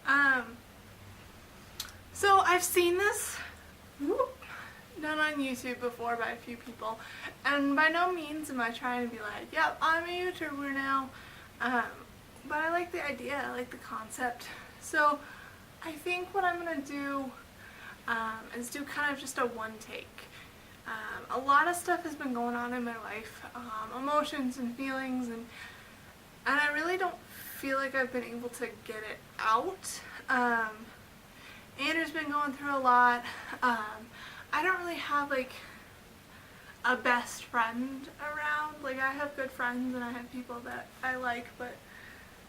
Um, so I've seen this done on YouTube before by a few people, and by no means am I trying to be like, yep, I'm a YouTuber now. But I like the idea, I like the concept. So I think what I'm going to do is do kind of just a one take. A lot of stuff has been going on in my life, emotions and feelings, and I really don't feel like I've been able to get it out. Andrew's been going through a lot. I don't really have like a best friend around. Like, I have good friends and I have people that I like, but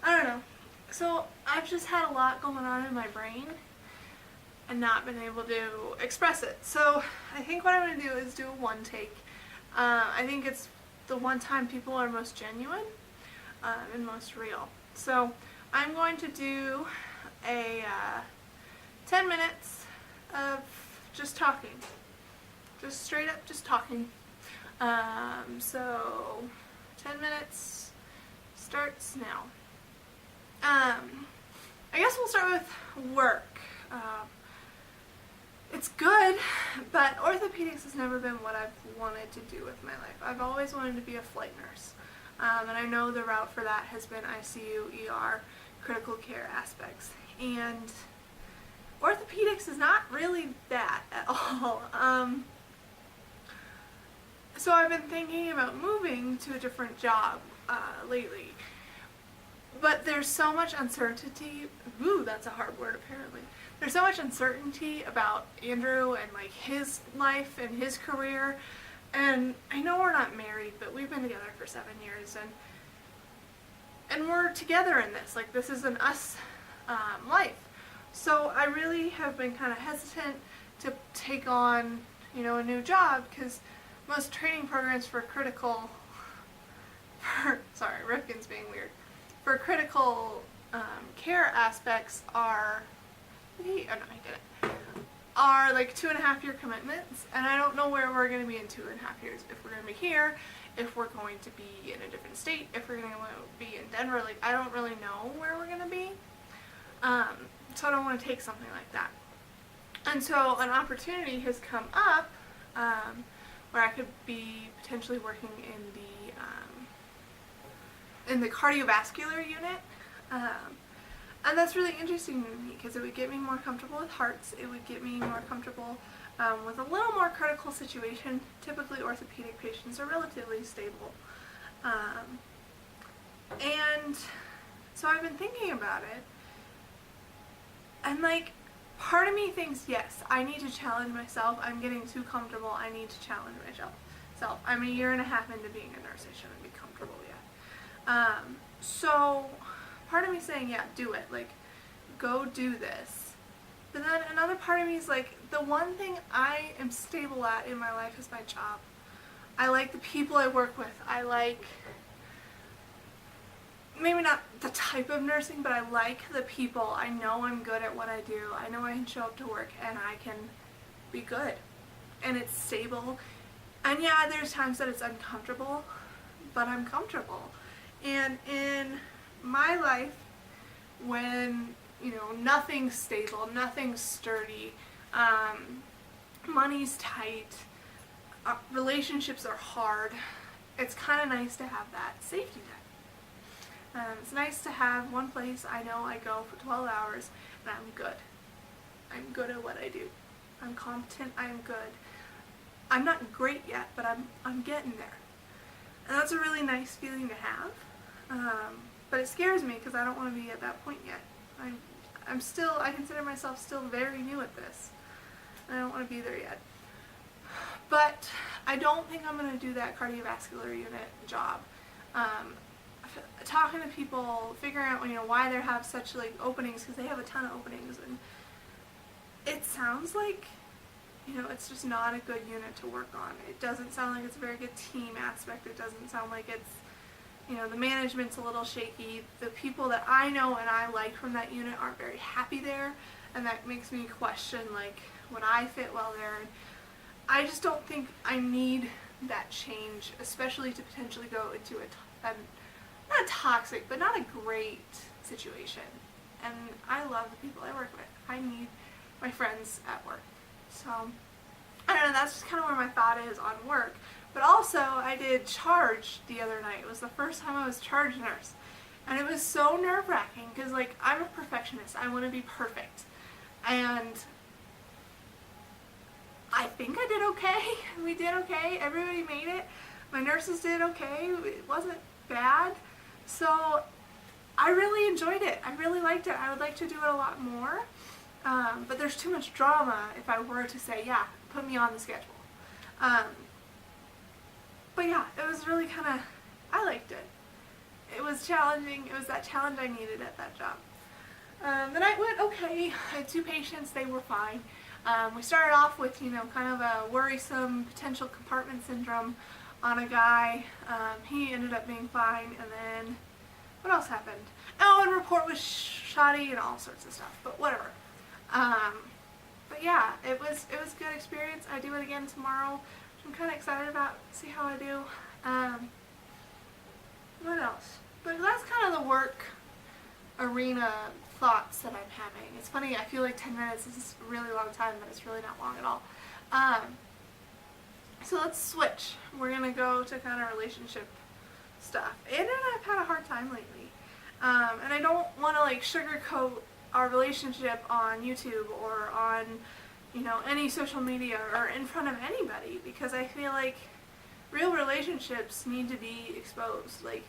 I don't know. So I've just had a lot going on in my brain and not been able to express it. So I think what I'm going to do is do a one take. I think it's the one time people are most genuine and most real. So I'm going to do a 10 minutes of just talking. Just straight up just talking. So 10 minutes starts now. I guess we'll start with work. It's good, but orthopedics has never been what I've wanted to do with my life. I've always wanted to be a flight nurse, and I know the route for that has been ICU, ER, critical care aspects, and orthopedics is not really that at all. So I've been thinking about moving to a different job lately, but there's so much uncertainty. Ooh, that's a hard word apparently. There's so much uncertainty about Andrew and like his life and his career, and I know we're not married, but we've been together for 7 years, and we're together in this. Like, this is an us life. So I really have been kind of hesitant to take on, you know, a new job, because most training programs for critical, sorry, Rifkin's being weird, for critical care aspects are, are like 2.5-year commitments, and I don't know where we're going to be in 2.5 years. If we're going to be here, if we're going to be in a different state, if we're going to be in Denver, like, I don't really know where we're going to be. So I don't want to take something like that. And so an opportunity has come up where I could be potentially working in the cardiovascular unit. And that's really interesting to me because it would get me more comfortable with hearts. It would get me more comfortable with a little more critical situation. Typically orthopedic patients are relatively stable. And so I've been thinking about it. And like, part of me thinks, yes, I need to challenge myself. I'm getting too comfortable. I need to challenge myself. I'm 1.5 years into being a nurse. I shouldn't be comfortable yet. So part of me saying, yeah, do it. Like, go do this. But then another part of me is like, the one thing I am stable at in my life is my job. I like the people I work with. I like, maybe not the type of nursing, but I like the people. I know I'm good at what I do. I know I can show up to work and I can be good. And it's stable. And yeah, there's times that it's uncomfortable, but I'm comfortable. And in my life, when, you know, nothing's stable, nothing's sturdy, money's tight, relationships are hard, it's kind of nice to have that safety net. It's nice to have one place I know I go for 12 hours and I'm good. I'm good at what I do. I'm competent, I'm good. I'm not great yet, but I'm getting there. And that's a really nice feeling to have. But it scares me because I don't want to be at that point yet. I consider myself still very new at this. And I don't want to be there yet. But I don't think I'm going to do that cardiovascular unit job. Talking to people, figuring out, you know, why they have such like openings, because they have a ton of openings, and it sounds like, you know, it's just not a good unit to work on. It doesn't sound like it's a very good team aspect. It doesn't sound like it's, you know, the management's a little shaky. The people that I know and I like from that unit aren't very happy there, and that makes me question, like, would I fit well there? And I just don't think I need that change, especially to potentially go into a not toxic, but not a great situation. and I love the people I work with. I need my friends at work. So, I don't know, that's just kind of where my thought is on work. But also, I did charge the other night. It was the first time I was charge nurse. And it was so nerve-wracking because, like, I'm a perfectionist. I want to be perfect. And I think I did okay. We did okay. Everybody made it. My nurses did okay. It wasn't bad. So I really enjoyed it. I really liked it. I would like to do it a lot more. But there's too much drama if I were to say, yeah, put me on the schedule. But yeah, it was really kind of, I liked it. It was challenging. It was that challenge I needed at that job. The night went okay. I had 2 patients. They were fine. We started off with, kind of a worrisome potential compartment syndrome on a guy. He ended up being fine, and then what else happened? Oh, and report was shoddy and all sorts of stuff, but whatever. But yeah, it was a good experience. I do it again tomorrow, which I'm kind of excited about. See how I do. What else? But that's kind of the work arena thoughts that I'm having. It's funny, I feel like 10 minutes is a really long time, but it's really not long at all. So let's switch. We're going to go to kind of relationship stuff. Andrew and I have had a hard time lately. And I don't want to like sugarcoat our relationship on YouTube or on, any social media or in front of anybody, because I feel like real relationships need to be exposed. Like,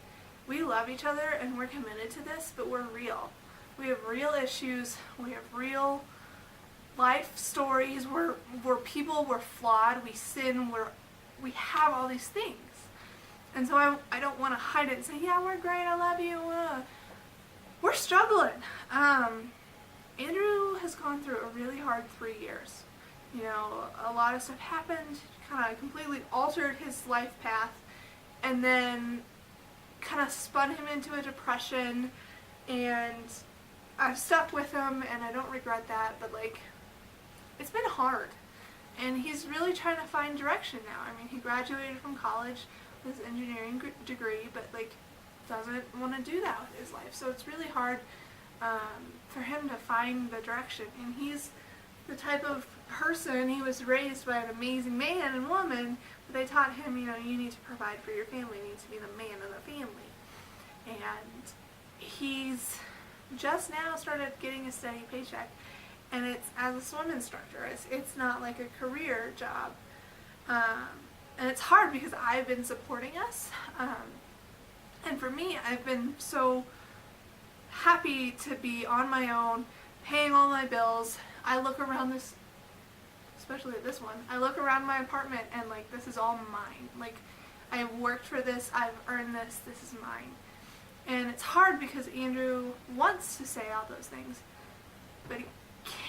we love each other and we're committed to this, but we're real. We have real issues. We have real life stories. We're people. We're flawed. We sin. We have all these things. And so I don't want to hide it and say, yeah, we're great. I love you. We're struggling. Andrew has gone through a really hard 3 years. A lot of stuff happened, kind of completely altered his life path, and then kind of spun him into a depression, and I've stuck with him, and I don't regret that, but it's been hard, and he's really trying to find direction now. I mean, he graduated from college with his engineering degree, but doesn't want to do that with his life, so it's really hard for him to find the direction. And he's the type of person, he was raised by an amazing man and woman, but they taught him, you need to provide for your family, you need to be the man of the family. And he's just now started getting a steady paycheck, and it's as a swim instructor. It's not like a career job. And it's hard because I've been supporting us. And for me, I've been so happy to be on my own, paying all my bills. I look around this, especially this one, I look around my apartment and this is all mine. I've worked for this, I've earned this, this is mine. And it's hard because Andrew wants to say all those things, but he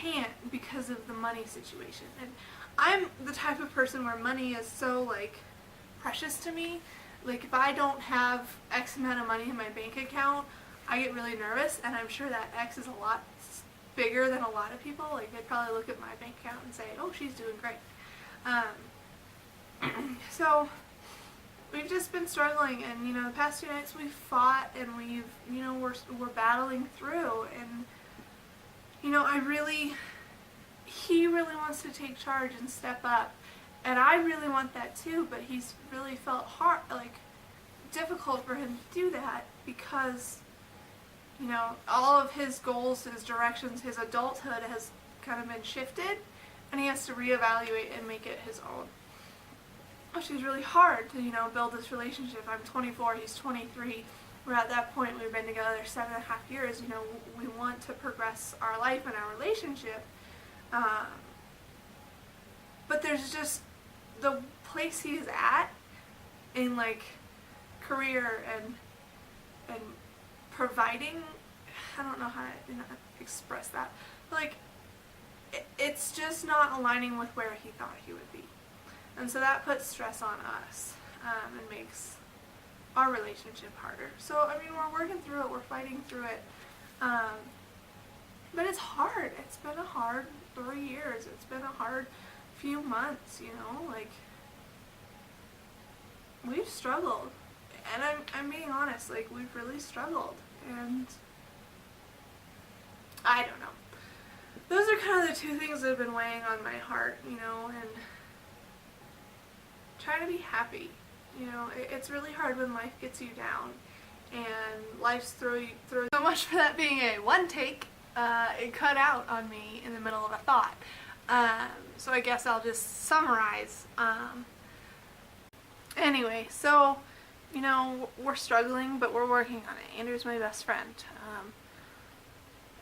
can't because of the money situation. And I'm the type of person where money is so precious to me. If I don't have X amount of money in my bank account, I get really nervous, and I'm sure that X is a lot bigger than a lot of people. They'd probably look at my bank account and say, oh, she's doing great. So we've just been struggling, and the past 2 nights we've fought, and we're battling through, and he really wants to take charge and step up, and I really want that too, but he's really felt hard, difficult for him to do that because all of his goals, his directions, his adulthood has kind of been shifted, and he has to reevaluate and make it his own. Which is really hard to, build this relationship. I'm 24, he's 23. We're at that point, we've been together 7.5 years. We want to progress our life and our relationship. But there's just the place he's at in career and providing. I don't know how to express that. It's just not aligning with where he thought he would be. And so that puts stress on us and makes our relationship harder. So, we're working through it, we're fighting through it. But it's hard. It's been a hard 3 years. It's been a hard few months, we've struggled. And I'm being honest, we've really struggled. And I don't know. Those are kind of the two things that have been weighing on my heart, you know, and trying to be happy. You know, it's really hard when life gets you down and life's throws so much for that being a one take. It cut out on me in the middle of a thought. So I guess I'll just summarize. Anyway, so, you know, we're struggling, but we're working on it. Andrew's my best friend.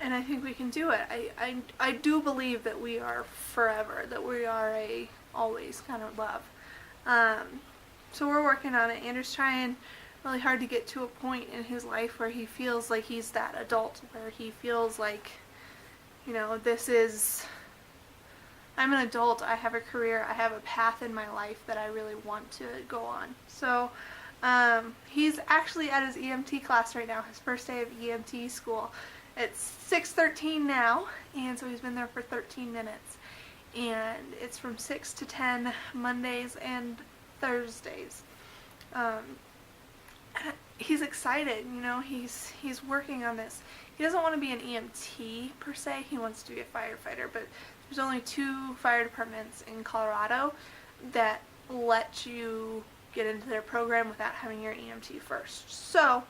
And I think we can do it. I do believe that we are forever, that we are a always kind of love. So we're working on it. Andrew's trying really hard to get to a point in his life where he feels like he's that adult, where he feels like, you know, I'm an adult, I have a career, I have a path in my life that I really want to go on. So he's actually at his EMT class right now, his first day of EMT school. It's 6:13 now, and so he's been there for 13 minutes. And it's from 6 to 10 Mondays and Thursdays. He's excited, you know, he's working on this. He doesn't want to be an EMT per se, he wants to be a firefighter, but there's only 2 fire departments in Colorado that let you get into their program without having your EMT first. So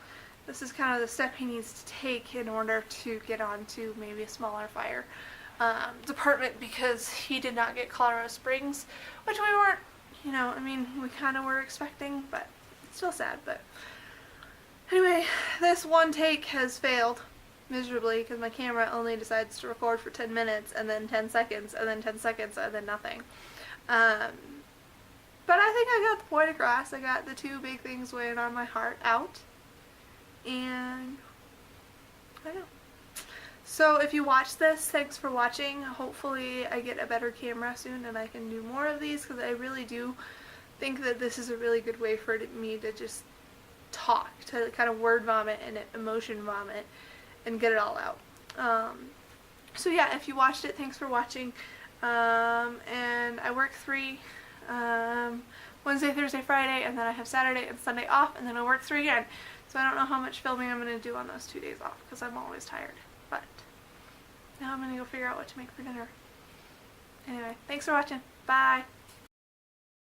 this is kind of the step he needs to take in order to get on to maybe a smaller fire department, because he did not get Colorado Springs, which we weren't, you know, I mean, we kind of were expecting, but it's still sad. But anyway, this one take has failed miserably because my camera only decides to record for 10 minutes and then 10 seconds and then 10 seconds and then nothing. But I think I got the point across. I got the 2 big things weighing on my heart out. And I don't know. So if you watch this, thanks for watching. Hopefully I get a better camera soon and I can do more of these, because I really do think that this is a really good way for me to just talk, to kind of word vomit and emotion vomit and get it all out. So yeah, if you watched it, thanks for watching. And I work 3 Wednesday, Thursday, Friday, and then I have Saturday and Sunday off, and then I work 3 again. So I don't know how much filming I'm going to do on those 2 days off, because I'm always tired. But now I'm going to go figure out what to make for dinner. Anyway, thanks for watching. Bye!